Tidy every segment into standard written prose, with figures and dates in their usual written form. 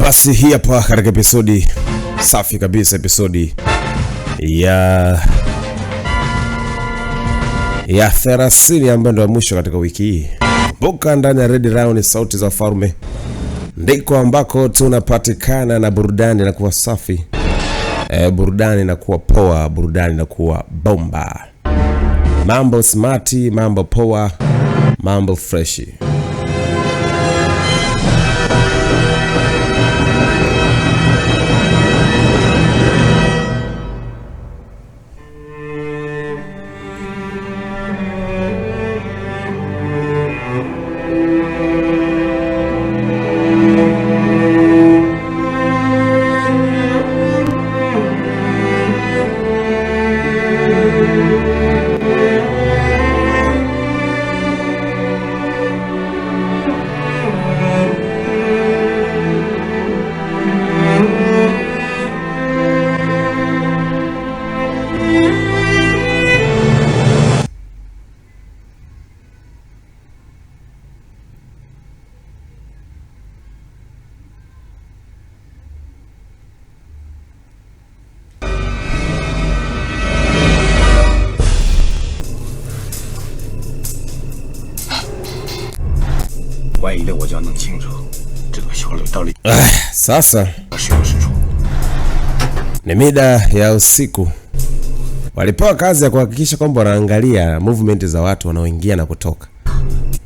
Basi hii hapa katika episodi safi kabisa, episodi ya 30 ambayo ndio mwisho katika wiki hii. Kumbuka ndani ya Red Round sauti za Wafalme ndiko ambako tunapatikana na burudani na kuwa safi, burudani na kuwa poa, burudani na kuwa bomba, mambo smarti, mambo poa, mambo freshi. Sasa ni mida ya usiku. Walipewa kazi ya kuhakikisha kwamba wanaangalia movement za watu wanaoingia na kutoka.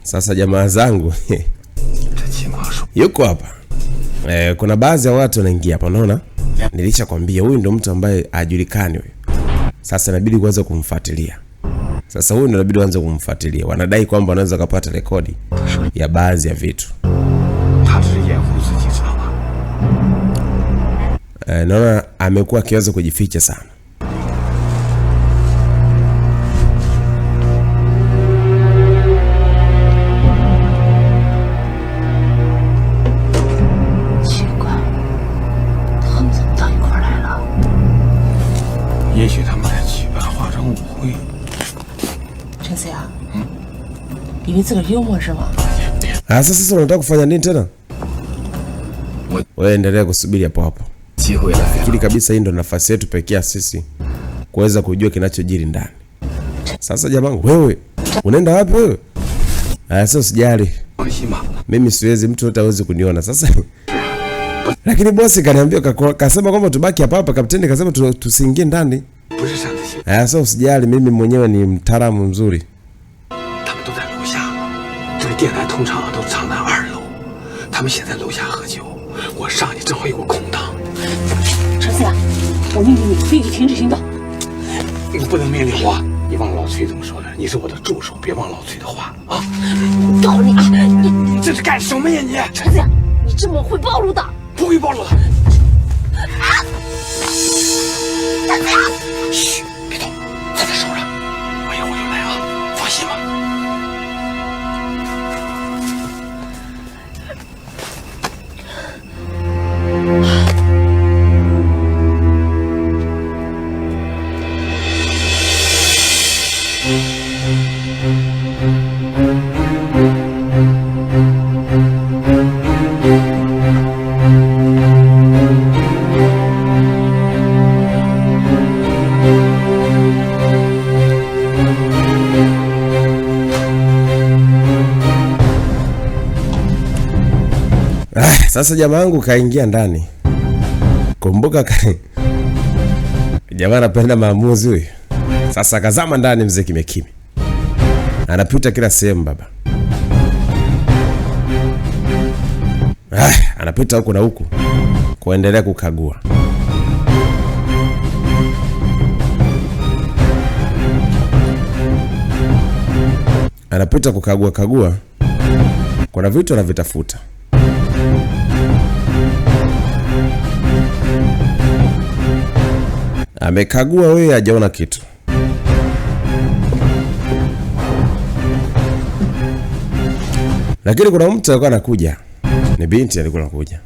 Sasa jamaa zangu yuko hapa. Kuna baadhi ya watu wanaingia hapa, unaona? Nilishakwambia huyu ndio mtu ambaye hajulikani huyu. Sasa inabidi kuanza kumfuatilia. Sasa huyu ndio inabidi kuanza kumfuatilia. Wanadai kwamba wanaweza kupata rekodi ya baadhi ya vitu. Naona amekuwa akiweza kujificha sana. Sasa unataka kufanya nini tena? Wewe endelea kusubiri hapo hapo. Nafikiri kabisa hii ndio nafasi yetu pekee sisi kuweza kujua kinachojiri ndani. Sasa jamangu, wewe unaenda wapi wewe? Sasa usijali. Mimi siwezi, mtu yote hawezi kuniona. Sasa lakini bosi kaniambia, kasema kwamba tubaki hapa hapa. Kapteni kasema tusiingie ndani. Sasa usijali, mimi mwenyewe ni mtaalamu mzuri. Sasa jamaa wangu kaingia ndani. Kumbuka jamaa anapenda maamuzi huyu. Sasa kazama ndani mzee kimekimi. Anapita kila sehemu baba. Anapita huku na huku kuendelea kukagua. Anapita kukagua. Kuna vitu anavitafuta. Amekagua wewe, hajaona kitu. Lakini kuna mtu alikuwa anakuja. Ni binti alikuwa anakuja.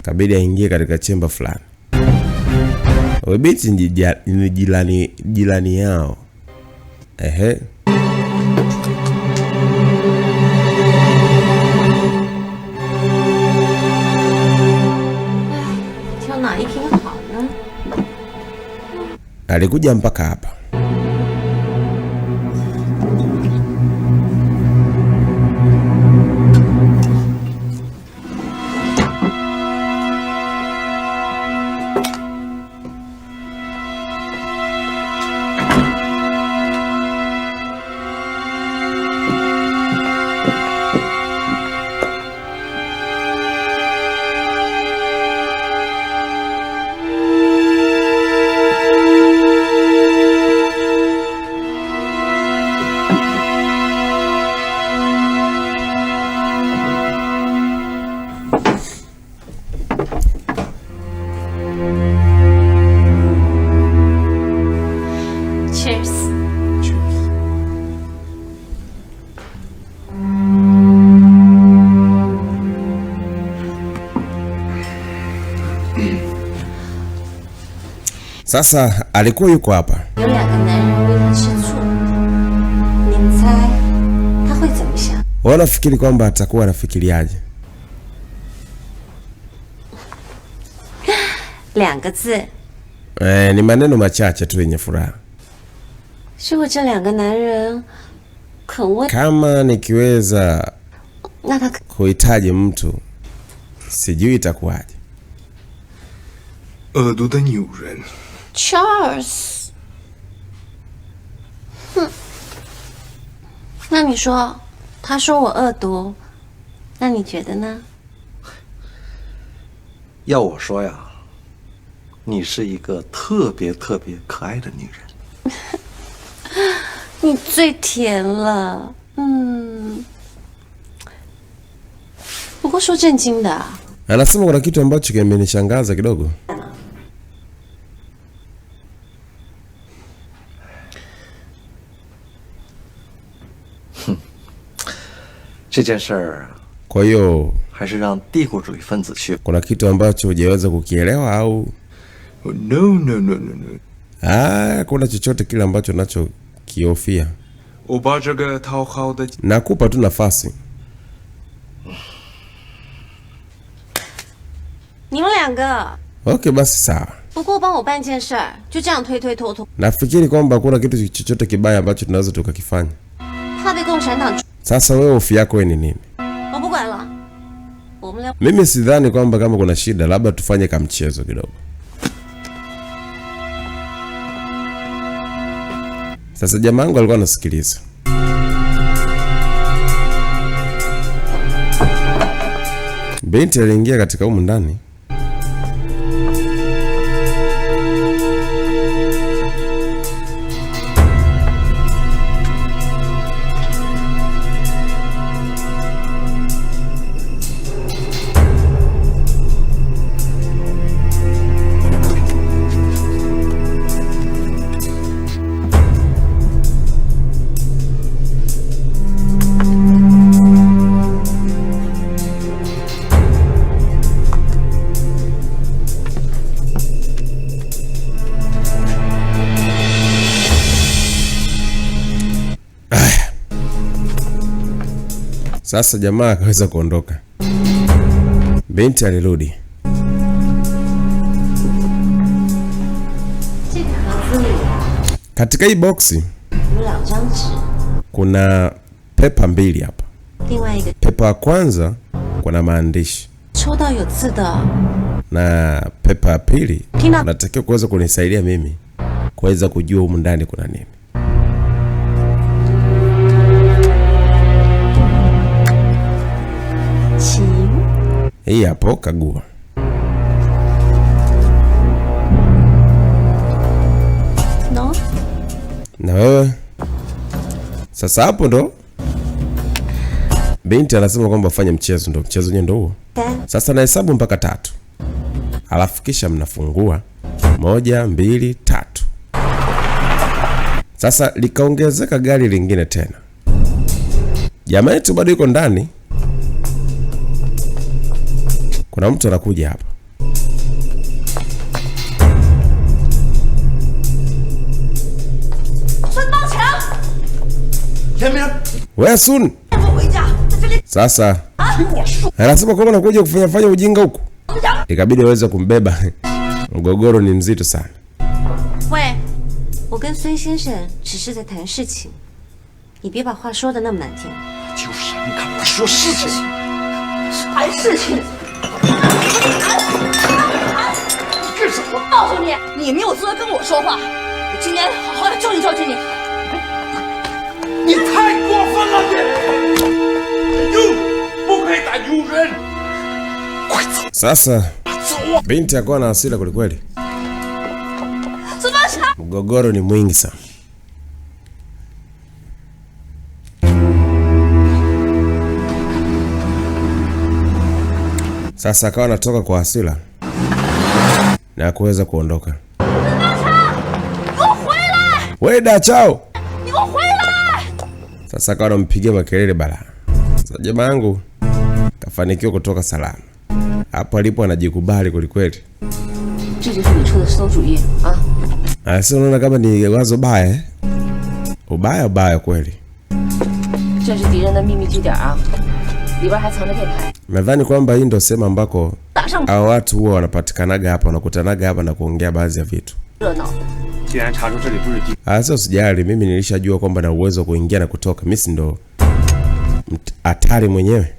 Kabidi aingie katika chemba fulani. Wewe binti ni jirani yao. Ehe. alikuja mpaka hapa. Sasa alikuwa yuko hapa. Wanafikiri kwamba atakuwa anafikiriaje? 2个字。 ni maneno machache tu yenye furaha. 如果这2个男人肯为 Kama nikiweza 那他 kuhitaji mtu, sijui itakuwaje. 恶毒的女人。 Charles， 哼，那你说，他说我恶毒，那你觉得呢？ 要我说呀，你是一个特别特别可爱的女人。你最甜了，不过说正经的， Anasema kuna kitu ambacho kimenishangaza kidogo. 这件事儿， Kwa hiyo 还是让帝国主义分子去。 kuna kitu ambacho hujaweza kukielewa au? No. Kuna chochote kile ambacho nacho kiofia. 我把这个讨好的 Nakupa tu nafasi. 你们2个， Okay, basi sawa. 不过帮我办件事儿，就这样推推拖拖， Nafikiri kwamba kuna kitu chochote kibaya ambacho tunaweza tukakifanya. 怕被共产党。 Sasa wewe hofu yako ni nini? 我不管了，我们俩 Mimi sidhani kwamba kama kuna shida, labda tufanye kama mchezo kidogo. Sasa jamaa wangu alikuwa anasikiliza. Binti aliingia katika humu ndani. Sasa jamaa akaweza kuondoka. Binti alirudi. Katika hii boksi kuna pepa 2 hapa. Pepa ya kwanza kuna maandishi. Na pepa ya pili natakiwa kuweza kunisaidia mimi kuweza kujua humu ndani kuna nini. Hii hapo, kagua. No. Na wewe sasa hapo ndo binti anasema kwamba fanye mchezo, ndo mchezo wenyewe ndo huo. Sasa nahesabu mpaka 3. Alafu kisha mnafungua 1, 2, 3. Sasa likaongezeka gari lingine tena. Jamaa yetu bado yuko ndani. Kuna mtu anakuja hapa. Wewe Sun. Sasa anasema kwamba anakuja kufanya ujinga huku. Ikabidi aweze kumbeba. Mgogoro ni mzito sana. 我跟孙先生只是在谈事情，你别把话说的那么难听。就是你干嘛说事情？谈事情。干什么？我告诉你，你没有资格跟我说话。我今天好好的教训教训你。你太过分了，你不可以打女人。快走！ Sasa binti akawa na hasira kwelikweli, mgogoro ni mwingi sana. Sasa akawa anatoka kwa hasira na kuweza kuondoka. Wewe Dachao, sasa akawa anampigia makelele bala. Sasa jamaa yangu kafanikiwa kutoka salama. Hapo alipo anajikubali kwelikweli. Sasa unaona kama ni wazo baya eh? Ubaya kweli. Nadhani kwamba hii ndio sehemu ambako hao watu huwa wanapatikanaga hapa, wanakutanaga hapa na kuongea baadhi ya vitu. Sasa usijali, mimi nilishajua kwamba na uwezo wa kuingia na kutoka. Mimi si ndo hatari mwenyewe.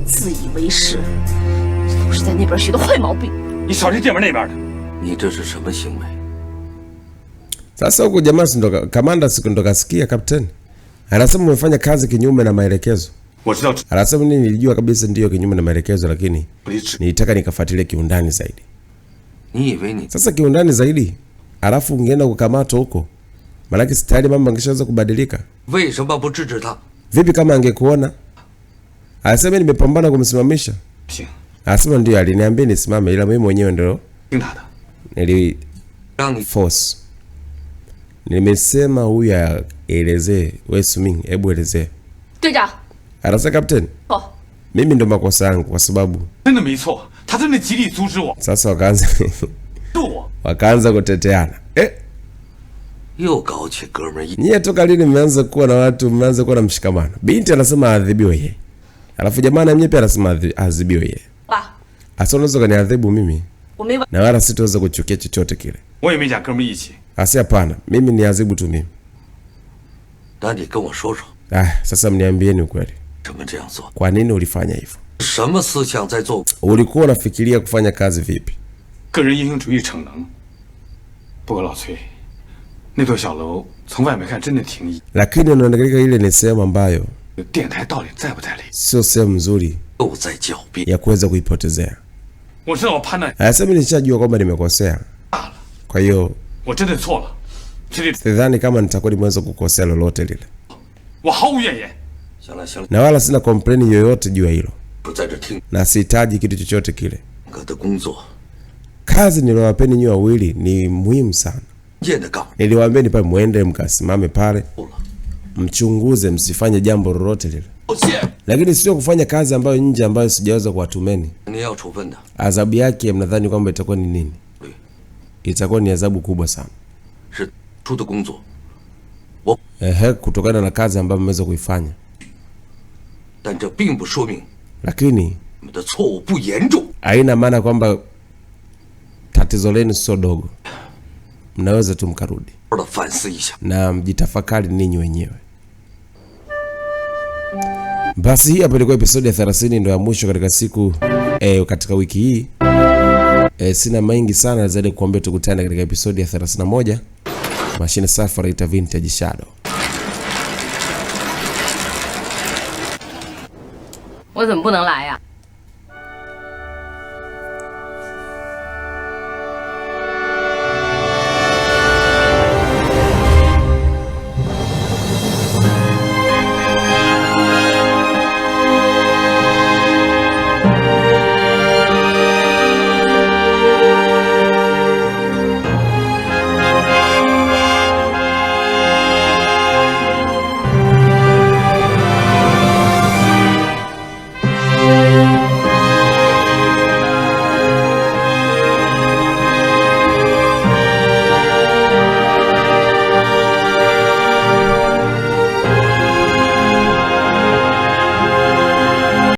自以为是，都是在那边学的坏毛病。你少去这边那边的。你这是什么行为？ Sasa huko jamaa si ndo kamanda, siku ndo kasikia kapteni anasema umefanya kazi kinyume na maelekezo. Anasema nini? Nilijua kabisa ndio kinyume na maelekezo, lakini nilitaka nikafuatilie kiundani zaidi. Sasa kiundani zaidi, alafu ungeenda kukamatwa huko, maana tayari mambo angeshaweza kubadilika. Vipi kama angekuona? Anasema nimepambana kumsimamisha. Anasema ndio aliniambia nisimame, ila mimi mwenyewe ndio nili force. Nimesema huyu aelezee, wewe Suming, hebu elezee.队长. Anasema kapteni, mimi ndo makosa yangu kwa sababu sasa wakaanza kuteteana. Nyie toka lini mmeanza kuwa na watu, mmeanza kuwa na mshikamano? Binti anasema adhibiwe yeye, alafu jamaa na mimi pia anasema adhibiwe yeye. Asa unaweza kaniadhibu mimi na wala sitaweza kuchukia chochote kile. Asi hapana, mimi ni adhibu tu mimi. Sasa mniambieni ukweli. Kwa nini ulifanya hivyo? Ulikuwa unafikiria kufanya kazi vipi? Lakini unaonekana ile ni sehemu ambayo sio sehemu nzuri ya kuweza kuipotezea. Sasa mimi nishajua kwamba nimekosea. Kwa hiyo sidhani kama nitakuwa nimeweza kukosea lolote lile. Na wala sina complain yoyote juu ya hilo. Na sihitaji kitu chochote kile. Kazi niliyowapeni nyinyi wawili ni muhimu sana. Niliwaambieni pale muende mkasimame pale, mchunguze, msifanye jambo lolote lile. Lakini sio kufanya kazi ambayo nje ambayo sijaweza kuwatumeni. Adhabu yake mnadhani kwamba itakuwa ni nini? Itakuwa ni adhabu kubwa sana. Kutokana na kazi ambayo mmeweza kuifanya. Lakini haina maana kwamba tatizo lenu sio dogo. Mnaweza tu mkarudi na mjitafakari ninyi wenyewe. Basi hii hapa ilikuwa episode ya 30 ndio ya mwisho katika siku katika wiki hii. Sina mengi sana zaidi kuambia, tukutane katika episode ya 31. Mashine Safari ita Vintage Shadow. 我怎么不能来呀？